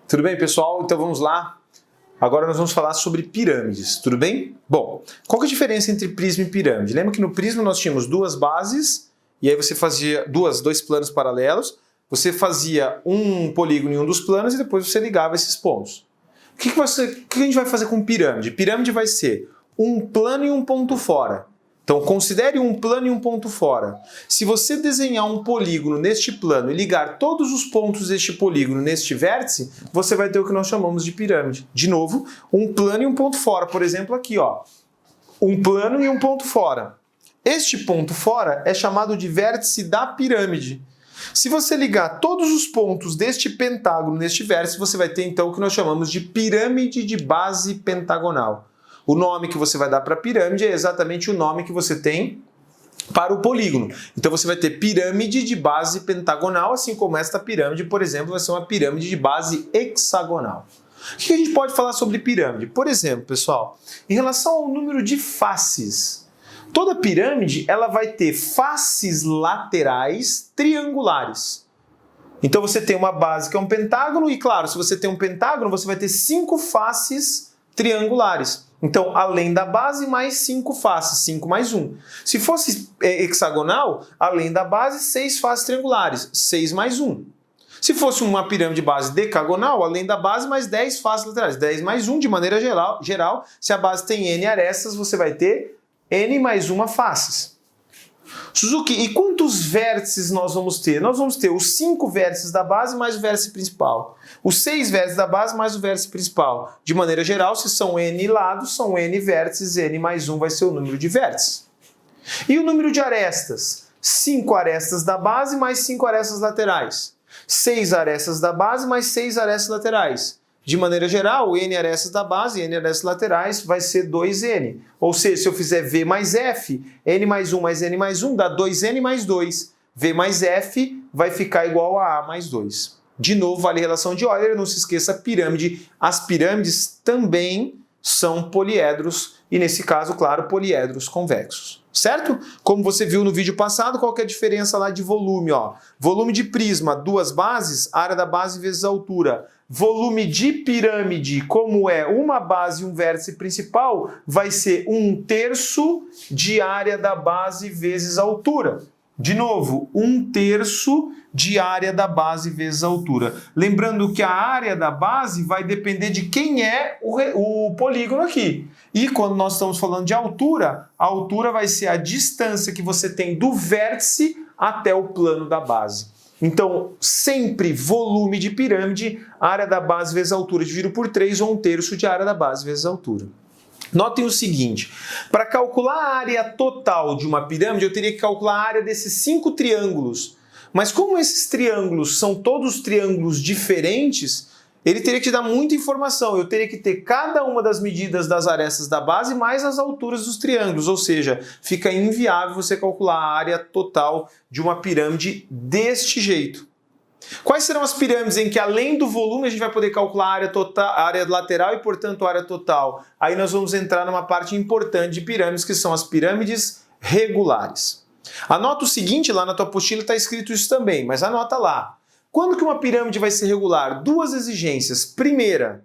Tudo bem, pessoal? Então vamos lá. Agora nós vamos falar sobre pirâmides, tudo bem? Bom, qual que é a diferença entre prisma e pirâmide? Lembra que no prisma nós tínhamos duas bases, e aí você fazia dois planos paralelos, você fazia um polígono em um dos planos e depois você ligava esses pontos. O que a gente vai fazer com pirâmide? Pirâmide vai ser um plano e um ponto fora. Então, considere um plano e um ponto fora. Se você desenhar um polígono neste plano e ligar todos os pontos deste polígono neste vértice, você vai ter o que nós chamamos de pirâmide. De novo, um plano e um ponto fora. Por exemplo, aqui, ó, um plano e um ponto fora. Este ponto fora é chamado de vértice da pirâmide. Se você ligar todos os pontos deste pentágono neste vértice, você vai ter então o que nós chamamos de pirâmide de base pentagonal. O nome que você vai dar para a pirâmide é exatamente o nome que você tem para o polígono. Então você vai ter pirâmide de base pentagonal, assim como esta pirâmide, por exemplo, vai ser uma pirâmide de base hexagonal. O que a gente pode falar sobre pirâmide? Por exemplo, pessoal, em relação ao número de faces, toda pirâmide ela vai ter faces laterais triangulares. Então você tem uma base que é um pentágono e, claro, se você tem um pentágono, você vai ter 5 faces triangulares. Então, além da base, mais 5 faces, 5 mais 1. Se fosse hexagonal, além da base, 6 faces triangulares, 6 mais 1. Se fosse uma pirâmide de base decagonal, além da base, mais 10 faces laterais, 10 mais 1, de maneira geral, se a base tem n arestas, você vai ter n mais 1 faces. Suzuki, e quantos vértices nós vamos ter? Nós vamos ter os 5 vértices da base mais o vértice principal. Os 6 vértices da base mais o vértice principal. De maneira geral, se são n lados, são n vértices, n mais 1 vai ser o número de vértices. E o número de arestas? 5 arestas da base mais 5 arestas laterais. 6 arestas da base mais 6 arestas laterais. De maneira geral, n arestas da base e n arestas laterais vai ser 2n. Ou seja, se eu fizer v mais f, n mais 1 mais n mais 1 dá 2n mais 2. v mais f vai ficar igual a mais 2. De novo, vale a relação de Euler, não se esqueça, pirâmide. As pirâmides também são poliedros e, nesse caso, claro, poliedros convexos. Certo? Como você viu no vídeo passado, qual que é a diferença lá de volume? Ó? Volume de prisma, 2 bases, área da base vezes a altura. Volume de pirâmide, como é uma base e um vértice principal, vai ser 1/3 de área da base vezes a altura. De novo, 1/3 de área da base vezes a altura. Lembrando que a área da base vai depender de quem é o polígono aqui. E quando nós estamos falando de altura, a altura vai ser a distância que você tem do vértice até o plano da base. Então, sempre volume de pirâmide, área da base vezes a altura dividido por 3 ou 1/3 de área da base vezes a altura. Notem o seguinte, para calcular a área total de uma pirâmide, eu teria que calcular a área desses 5 triângulos. Mas como esses triângulos são todos triângulos diferentes, ele teria que te dar muita informação. Eu teria que ter cada uma das medidas das arestas da base mais as alturas dos triângulos, ou seja, fica inviável você calcular a área total de uma pirâmide deste jeito. Quais serão as pirâmides em que, além do volume, a gente vai poder calcular a área total, a área lateral e, portanto, a área total? Aí nós vamos entrar numa parte importante de pirâmides, que são as pirâmides regulares. Anota o seguinte, lá na tua apostila está escrito isso também, mas anota lá. Quando que uma pirâmide vai ser regular? 2 exigências. Primeira,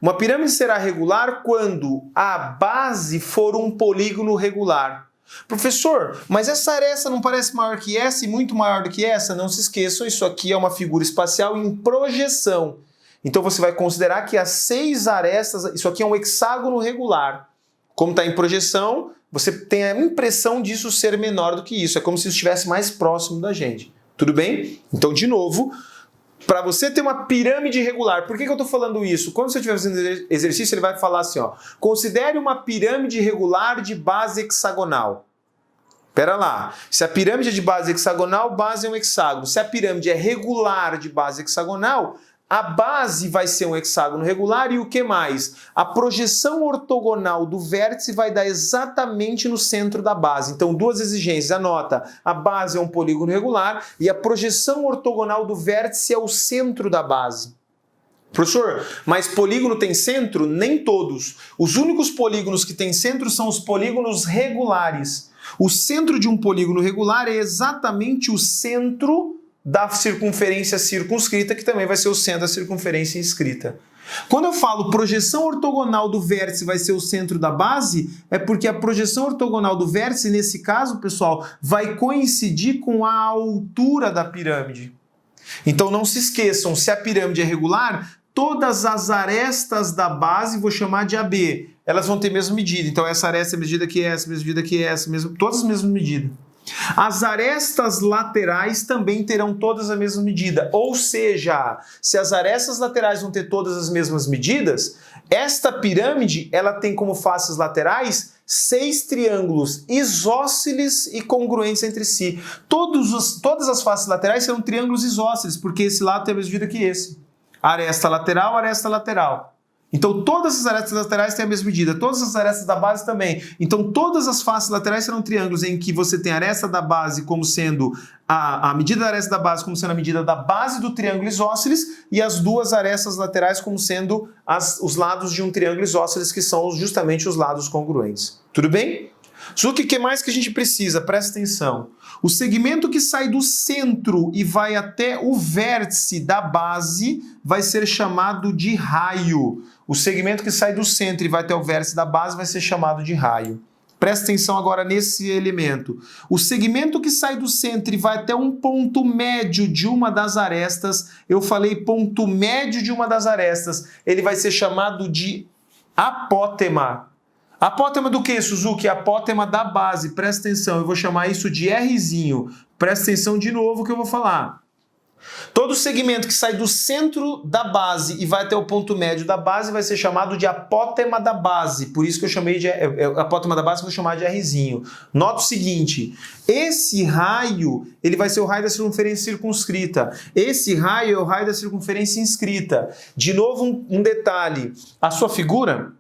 uma pirâmide será regular quando a base for um polígono regular. Professor, mas essa aresta não parece maior que essa e muito maior do que essa? Não se esqueçam, isso aqui é uma figura espacial em projeção. Então você vai considerar que as 6 arestas, isso aqui é um hexágono regular. Como está em projeção, você tem a impressão disso ser menor do que isso. É como se estivesse mais próximo da gente. Tudo bem? Então, de novo, para você ter uma pirâmide regular, por que eu estou falando isso? Quando você estiver fazendo exercício, ele vai falar assim, ó, considere uma pirâmide regular de base hexagonal. Pera lá, se a pirâmide é de base hexagonal, base é um hexágono. Se a pirâmide é regular de base hexagonal, a base vai ser um hexágono regular e o que mais? A projeção ortogonal do vértice vai dar exatamente no centro da base. Então, 2 exigências, anota, a base é um polígono regular e a projeção ortogonal do vértice é o centro da base. Professor, mas polígono tem centro? Nem todos. Os únicos polígonos que têm centro são os polígonos regulares. O centro de um polígono regular é exatamente o centro da circunferência circunscrita, que também vai ser o centro da circunferência inscrita. Quando eu falo projeção ortogonal do vértice vai ser o centro da base, é porque a projeção ortogonal do vértice, nesse caso, pessoal, vai coincidir com a altura da pirâmide. Então não se esqueçam, se a pirâmide é regular, todas as arestas da base, vou chamar de AB, elas vão ter a mesma medida. Então essa aresta é a medida que essa, mesma medida que essa, todas as mesmas medidas. As arestas laterais também terão todas a mesma medida. Ou seja, se as arestas laterais vão ter todas as mesmas medidas, esta pirâmide ela tem como faces laterais 6 triângulos isósceles e congruentes entre si. Todas as faces laterais serão triângulos isósceles, porque esse lado tem a mesma medida que esse. Aresta lateral, aresta lateral. Então todas as arestas laterais têm a mesma medida, todas as arestas da base também. Então todas as faces laterais serão triângulos em que você tem a aresta da base como sendo a medida da aresta da base como sendo a medida da base do triângulo isósceles e as duas arestas laterais como sendo os lados de um triângulo isósceles, que são justamente os lados congruentes. Tudo bem? Só que o que mais que a gente precisa? Presta atenção. O segmento que sai do centro e vai até o vértice da base vai ser chamado de raio. O segmento que sai do centro e vai até o vértice da base vai ser chamado de raio. Presta atenção agora nesse elemento. O segmento que sai do centro e vai até um ponto médio de uma das arestas, eu falei ponto médio de uma das arestas, ele vai ser chamado de apótema. Apótema do que, Suzuki? Apótema da base. Presta atenção, eu vou chamar isso de Rzinho. Presta atenção de novo que eu vou falar. Todo segmento que sai do centro da base e vai até o ponto médio da base vai ser chamado de apótema da base. Por isso que eu chamei de apótema da base, eu vou chamar de Rzinho. Nota o seguinte, esse raio, ele vai ser o raio da circunferência circunscrita. Esse raio é o raio da circunferência inscrita. De novo, um detalhe. A sua figura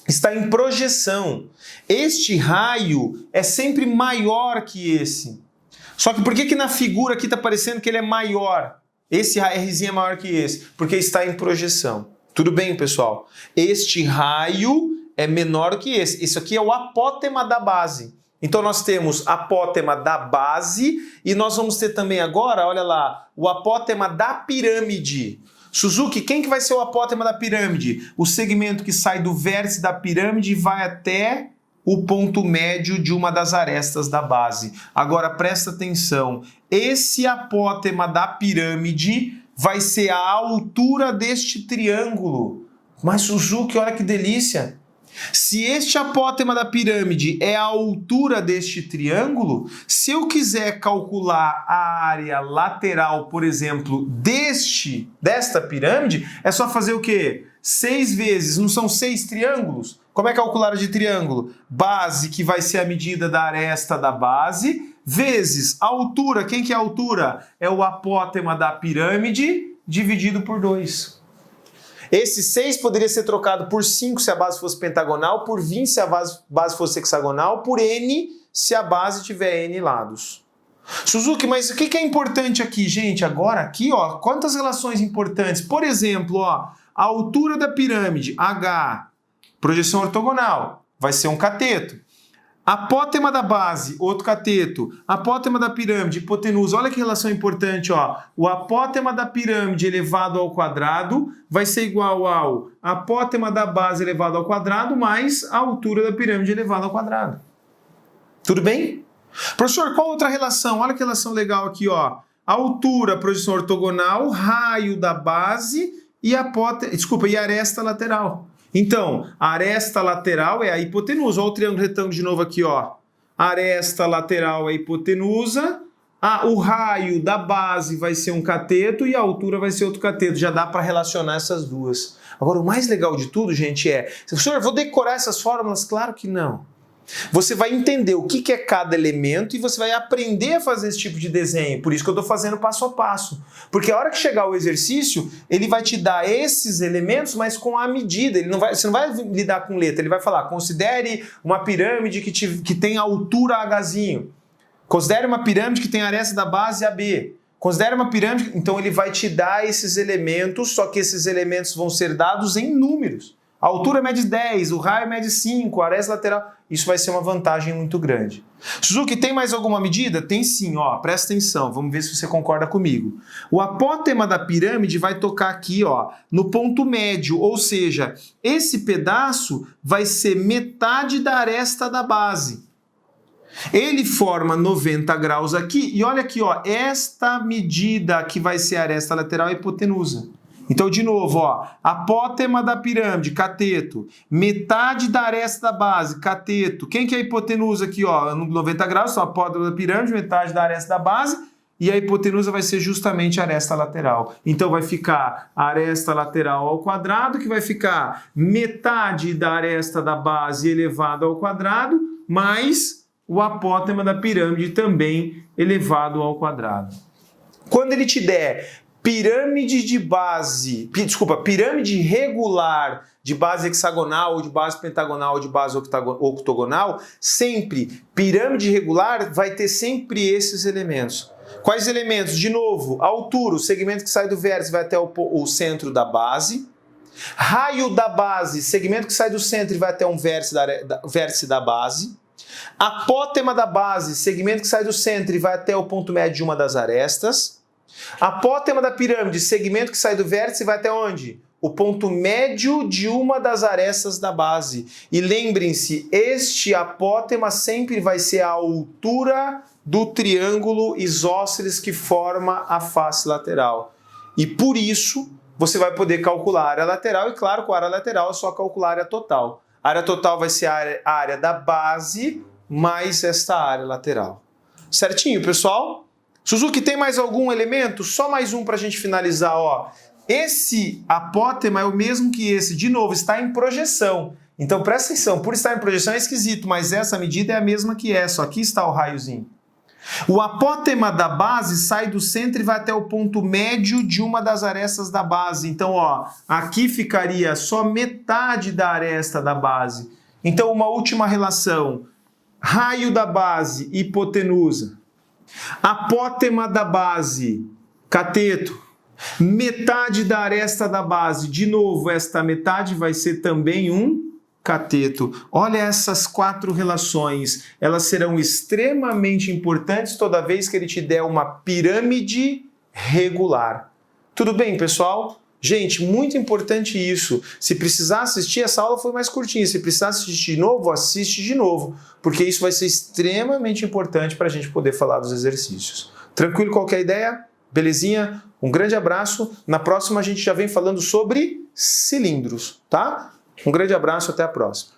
está em projeção. Este raio é sempre maior que esse. Só que por que na figura aqui está parecendo que ele é maior? Esse Rzinho é maior que esse? Porque está em projeção. Tudo bem, pessoal? Este raio é menor que esse. Isso aqui é o apótema da base. Então nós temos apótema da base e nós vamos ter também agora, olha lá, o apótema da pirâmide. Suzuki, quem que vai ser o apótema da pirâmide? O segmento que sai do vértice da pirâmide e vai até o ponto médio de uma das arestas da base. Agora presta atenção, esse apótema da pirâmide vai ser a altura deste triângulo. Mas Suzuki, olha que delícia! Se este apótema da pirâmide é a altura deste triângulo, se eu quiser calcular a área lateral, por exemplo, desta pirâmide, é só fazer o quê? 6 vezes, não são 6 triângulos? Como é calcular a área de triângulo? Base, que vai ser a medida da aresta da base, vezes a altura. Quem que é a altura? É o apótema da pirâmide dividido por 2. Esse 6 poderia ser trocado por 5 se a base fosse pentagonal, por 20 se a base fosse hexagonal, por n se a base tiver n lados. Suzuki, mas o que é importante aqui, gente? Agora aqui, ó, quantas relações importantes? Por exemplo, ó, a altura da pirâmide, H, projeção ortogonal, vai ser um cateto. Apótema da base, outro cateto. Apótema da pirâmide, hipotenusa. Olha que relação importante, ó. O apótema da pirâmide elevado ao quadrado vai ser igual ao apótema da base elevado ao quadrado mais a altura da pirâmide elevada ao quadrado. Tudo bem? Professor, qual outra relação? Olha que relação legal aqui, ó. Altura, projeção ortogonal, raio da base e e aresta lateral. Então, a aresta lateral é a hipotenusa. Olha o triângulo retângulo de novo aqui, ó. Aresta lateral é a hipotenusa. O raio da base vai ser um cateto e a altura vai ser outro cateto. Já dá para relacionar essas duas. Agora, o mais legal de tudo, gente, professor, eu vou decorar essas fórmulas? Claro que não. Você vai entender o que é cada elemento e você vai aprender a fazer esse tipo de desenho. Por isso que eu estou fazendo passo a passo. Porque a hora que chegar o exercício, ele vai te dar esses elementos, mas com a medida. Você não vai lidar com letra, ele vai falar, considere uma pirâmide que tem altura Hzinho. Considere uma pirâmide que tem aresta da base AB. Considere uma pirâmide... Então ele vai te dar esses elementos, só que esses elementos vão ser dados em números. A altura mede 10, o raio mede 5, a aresta lateral... Isso vai ser uma vantagem muito grande. Suzuki, tem mais alguma medida? Tem sim, ó, presta atenção, vamos ver se você concorda comigo. O apótema da pirâmide vai tocar aqui, ó, no ponto médio, ou seja, esse pedaço vai ser metade da aresta da base. Ele forma 90 graus aqui, e olha aqui, ó, esta medida que vai ser a aresta lateral é a hipotenusa. Então, de novo, ó, apótema da pirâmide, cateto, metade da aresta da base, cateto. Quem que é a hipotenusa aqui, ó? 90 graus, só apótema da pirâmide, metade da aresta da base, e a hipotenusa vai ser justamente a aresta lateral. Então, vai ficar a aresta lateral ao quadrado, que vai ficar metade da aresta da base elevado ao quadrado, mais o apótema da pirâmide também elevado ao quadrado. Quando ele te der pirâmide de base, pirâmide regular de base hexagonal, ou de base pentagonal, ou de base octogonal, sempre, pirâmide regular vai ter sempre esses elementos. Quais elementos? De novo, altura, o segmento que sai do vértice vai até o centro da base. Raio da base, segmento que sai do centro e vai até um vértice da base. Apótema da base, segmento que sai do centro e vai até o ponto médio de uma das arestas. Apótema da pirâmide, segmento que sai do vértice e vai até onde? O ponto médio de uma das arestas da base. E lembrem-se, este apótema sempre vai ser a altura do triângulo isósceles que forma a face lateral. E por isso, você vai poder calcular a área lateral, e claro, com a área lateral é só calcular a área total. A área total vai ser a área da base mais esta área lateral. Certinho, pessoal? Suzuki, tem mais algum elemento? Só mais um para a gente finalizar, ó. Esse apótema é o mesmo que esse. De novo, está em projeção. Então, presta atenção. Por estar em projeção é esquisito, mas essa medida é a mesma que essa. Aqui está o raiozinho. O apótema da base sai do centro e vai até o ponto médio de uma das arestas da base. Então, ó, aqui ficaria só metade da aresta da base. Então, uma última relação. Raio da base, hipotenusa. Apótema da base, cateto. Metade da aresta da base, de novo, esta metade vai ser também um cateto. Olha essas 4 relações, elas serão extremamente importantes toda vez que ele te der uma pirâmide regular. Tudo bem, pessoal? Gente, muito importante isso. Se precisar assistir, essa aula foi mais curtinha. Se precisar assistir de novo, assiste de novo, porque isso vai ser extremamente importante para a gente poder falar dos exercícios. Tranquilo? Qualquer ideia? Belezinha? Um grande abraço. Na próxima a gente já vem falando sobre cilindros, tá? Um grande abraço, até a próxima.